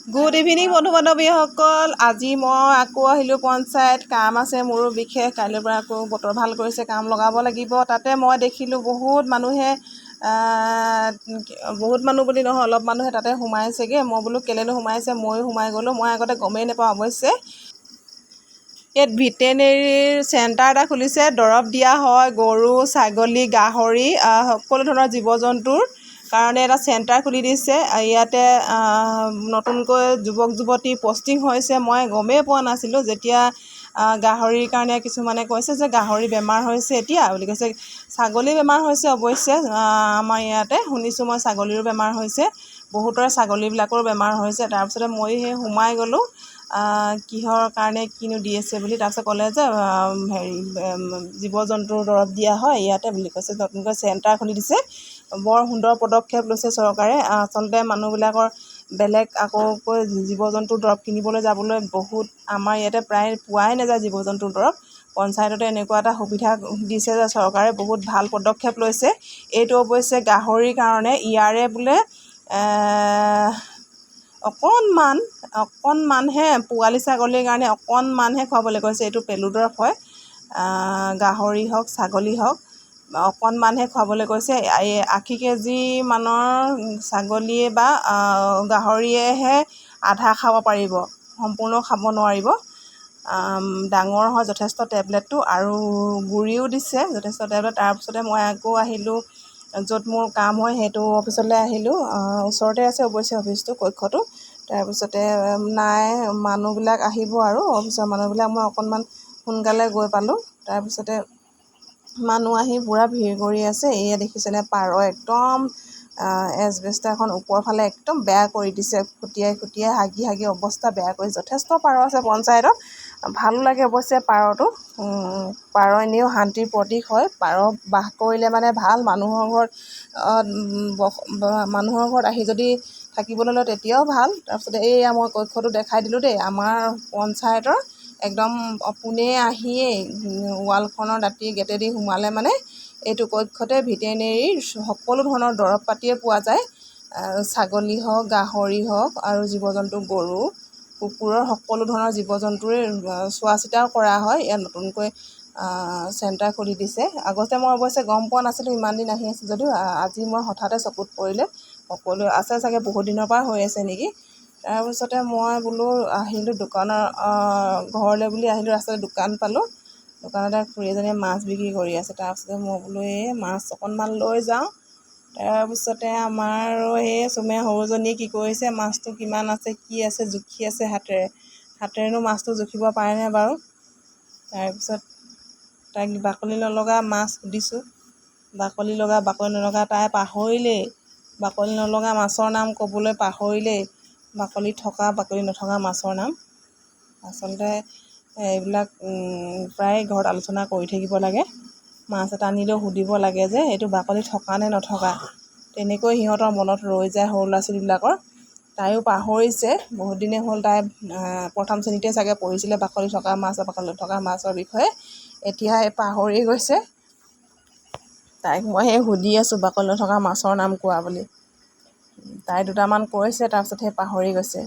Good evening বন্ধু বান্ধৱীসকল। আজি মই আকৌ আহিলোঁ পঞ্চায়ত। কাম আছে মোৰো বিশেষ। কাইলৈৰ পৰা আকৌ বতৰ ভাল কৰিছে, কাম লগাব লাগিব। তাতে মই দেখিলোঁ বহুত মানুহ বুলি নহয়, অলপ মানুহে তাতে সোমাইছেগৈ। মই বোলো কেলেনো সোমাইছে, ময়ো সোমাই গ'লোঁ। মই আগতে গমেই নাপাওঁ অৱশ্যে। ইয়াত ভেটেনেৰীৰ চেণ্টাৰ এটা খুলিছে। দৰৱ দিয়া হয় গৰু, ছাগলী, গাহৰি, সকলো ধৰণৰ জীৱ জন্তুৰ কাৰণে এটা চেণ্টাৰ খুলি দিছে। ইয়াতে নতুনকৈ যুৱক যুৱতী পষ্টিং হৈছে। মই গমেই পোৱা নাছিলোঁ। যেতিয়া গাহৰিৰ কাৰণে কিছুমানে কৈছে যে গাহৰি বেমাৰ হৈছে এতিয়া বুলি কৈছে। ছাগলী বেমাৰ হৈছে অৱশ্যে। আমাৰ ইয়াতে শুনিছোঁ মই ছাগলীৰো বেমাৰ হৈছে, বহুতৰে ছাগলীবিলাকৰো বেমাৰ হৈছে। তাৰপিছতে মই সেই সোমাই গ'লোঁ কিহৰ কাৰণে কিনো দি আছে বুলি। তাৰপিছত ক'লে যে জীৱ জন্তুৰ দৰৱ দিয়া হয় ইয়াতে বুলি কৈছে। নতুনকৈ চেণ্টাৰ খুলি দিছে। বৰ সুন্দৰ পদক্ষেপ লৈছে চৰকাৰে। আচলতে মানুহবিলাকৰ বেলেগ আকৌকৈ জীৱ জন্তুৰ দৰৱ কিনিবলৈ যাবলৈ বহুত, আমাৰ ইয়াতে প্ৰায় পোৱাই নাযায় জীৱ জন্তুৰ দৰৱ। পঞ্চায়ততে এনেকুৱা এটা সুবিধা দিছে যে চৰকাৰে বহুত ভাল পদক্ষেপ লৈছে। এইটো অৱশ্যে গাহৰিৰ কাৰণে। ইয়াৰে বোলে অকণমানহে, পোৱালি ছাগলীৰ কাৰণে অকণমানহে খুৱাবলৈ কৈছে। এইটো পেলু দৰৱ হয়। গাহৰি হওক ছাগলী হওক অকণমানহে খুৱাবলৈ কৈছে। 80 কেজি মানৰ ছাগলীয়ে বা গাহৰিয়েহে আধা খাব পাৰিব, সম্পূৰ্ণ খাব নোৱাৰিব। ডাঙৰ হয় যথেষ্ট টেবলেটটো, আৰু গুড়িও দিছে যথেষ্ট টেবলেট। তাৰপিছতে মই আকৌ আহিলোঁ য'ত মোৰ কাম হয় সেইটো অফিচলৈ আহিলোঁ। ওচৰতে আছে অৱশ্যে অফিচটো, কক্ষটো। তাৰপিছতে নাই, মানুহবিলাক আহিব আৰু অফিচৰ মানুহবিলাক। মই অকণমান সোনকালে গৈ পালোঁ। তাৰপিছতে মানুহ আহি পূৰা ভিৰ কৰি আছে। এয়া দেখিছেনে পাৰ একদম এজবেষ্টাৰখন ওপৰৰ ফালে একদম বেয়া কৰি দিছে। খুটিয়াই হাগি অৱস্থা বেয়া কৰি। যথেষ্ট পাৰ আছে পঞ্চায়তত। ভালো লাগে অৱশ্যে পাৰটো। পাৰ এনেও শান্তিৰ প্ৰতীক হয়। পাৰ বাস কৰিলে মানে ভাল। মানুহৰ ঘৰত আহি যদি থাকিবলৈ লয় তেতিয়াও ভাল। তাৰপিছতে এইয়া মই কক্ষটো দেখাই দিলোঁ দেই। আমাৰ পঞ্চায়তৰ একদম পোনে আহিয়েই ৱালখনৰ দাঁতি গেটেদি সোমালে মানে এইটো কক্ষতে ভেটেনেৰীৰ সকলো ধৰণৰ দৰৱ পাতিয়ে পোৱা যায়। ছাগলী হওক, গাহৰি হওক, আৰু জীৱ জন্তু গৰু, কুকুৰৰ সকলো ধৰণৰ জীৱ জন্তুৰে চোৱা চিতাও কৰা হয়। ইয়াত নতুনকৈ চেণ্টাৰ খুলি দিছে। আগতে মই অৱশ্যে গম পোৱা নাছিলোঁ, ইমান দিন আহি আছোঁ যদিও। আজি মই হঠাতে চকুত পৰিলে। সকলো আছে চাগে, বহুত দিনৰ পৰা হৈ আছে নেকি। তাৰপিছতে মই বোলো আহিলোঁ ঘৰলৈ বুলি আহিলোঁ। ৰাস্তাতে দোকান পালোঁ। দোকানতে খুৰী এজনীয়ে মাছ বিক্ৰী কৰি আছে। তাৰপিছতে মই বোলো এই মাছ অকণমান লৈ যাওঁ। তাৰপিছতে আমাৰ এই চুমে সৰুজনীয়ে কি কৰিছে, মাছটো কিমান আছে কি আছে জুখি আছে হাতেৰেনো মাছটো জুখিব পাৰেনে বাৰু। তাৰপিছত তাইক বাকলি নলগা মাছ সুধিছোঁ, বাকলি লগা বাকলি নলগা তাই পাহৰিলেই। বাকলি নলগা মাছৰ নাম ক'বলৈ পাহৰিলেই। বাকলি থকা বাকলি নথকা মাছৰ নাম। আচলতে এইবিলাক প্ৰায় ঘৰত আলোচনা কৰি থাকিব লাগে। মাছ এটা আনিলেও সুধিব লাগে যে এইটো বাকলি থকা নে নথকা। তেনেকৈ সিহঁতৰ মনত ৰৈ যায় সৰু ল'ৰা ছোৱালীবিলাকৰ। তাইও পাহৰিছে, বহুত দিনেই হ'ল। তাই প্ৰথম শ্ৰেণীতে চাগে পঢ়িছিলে বাকলি থকা মাছ আৰু বাকলি নথকা মাছৰ বিষয়ে। এতিয়া পাহৰি গৈছে। তাইক মই সেই সুধি আছোঁ বাকলি নথকা মাছৰ নাম কোৱা বুলি। তাই দুটামান কৈছে, তাৰপিছত সেই পাহৰি গৈছে।